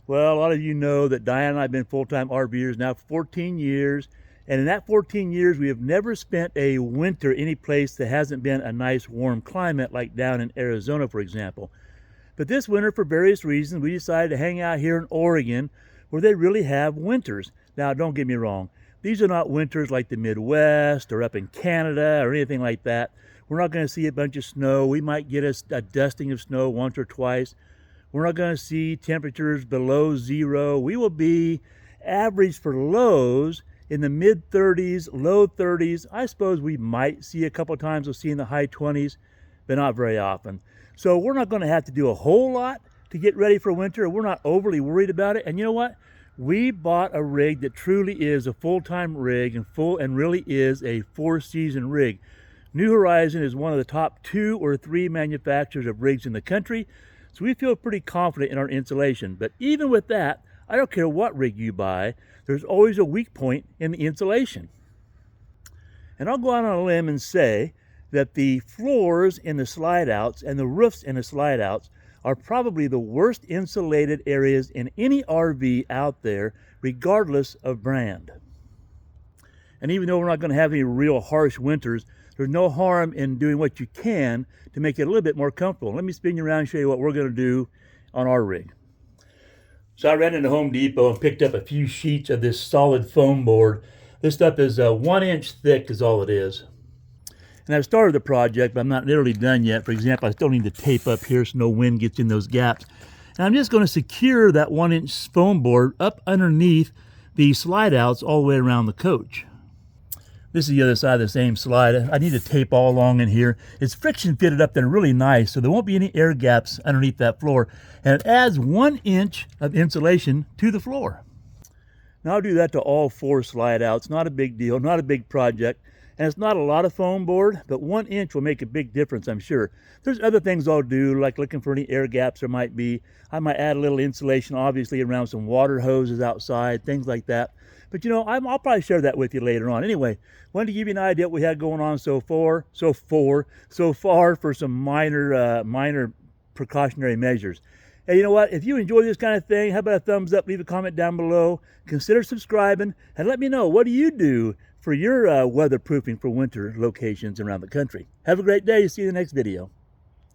Well, a lot of you know that Diane and I have been full-time RVers now for 14 years. And in that 14 years, we have never spent a winter any place that hasn't been a nice warm climate, like down in Arizona, for example. But this winter, for various reasons, we decided to hang out here in Oregon, where they really have winters. Now, don't get me wrong. These are not winters like the Midwest or up in Canada or anything like that. We're not going to see a bunch of snow. We might get a dusting of snow once or twice. We're not going to see temperatures below zero. We will be average for lows in the mid 30s, low 30s. I suppose we might see a couple times, we'll see in the high 20s, but not very often. So we're not going to have to do a whole lot to get ready for winter. We're not overly worried about it. And you know what? We bought a rig that truly is a full-time rig and really is a 4-season rig. New Horizon is one of the top 2 or 3 manufacturers of rigs in the country. So we feel pretty confident in our insulation. But even with that, I don't care what rig you buy, there's always a weak point in the insulation. And I'll go out on a limb and say that the floors in the slide outs and the roofs in the slide outs are probably the worst insulated areas in any RV out there, regardless of brand. And even though we're not going to have any real harsh winters, there's no harm in doing what you can to make it a little bit more comfortable. Let me spin you around and show you what we're going to do on our rig. So I ran into Home Depot and picked up a few sheets of this solid foam board. This stuff is 1 inch thick is all it is. And I've started the project, but I'm not nearly done yet. For example, I still need to tape up here so no wind gets in those gaps. And I'm just going to secure that 1 inch foam board up underneath the slide outs all the way around the coach. This is the other side of the same slide. I need to tape all along in here. It's friction fitted up there really nice, so there won't be any air gaps underneath that floor. And it adds 1 inch of insulation to the floor. Now I'll do that to all 4 slide outs. Not a big deal, not a big project. And it's not a lot of foam board, but 1 inch will make a big difference, I'm sure. There's other things I'll do, like looking for any air gaps there might be. I might add a little insulation, obviously, around some water hoses outside, things like that. But you know, I'll probably share that with you later on. Anyway, wanted to give you an idea what we had going on so far for some minor precautionary measures. Hey, you know what? If you enjoy this kind of thing, how about a thumbs up, leave a comment down below, consider subscribing, and let me know, what do you do for your weatherproofing for winter locations around the country? Have a great day. See you in the next video.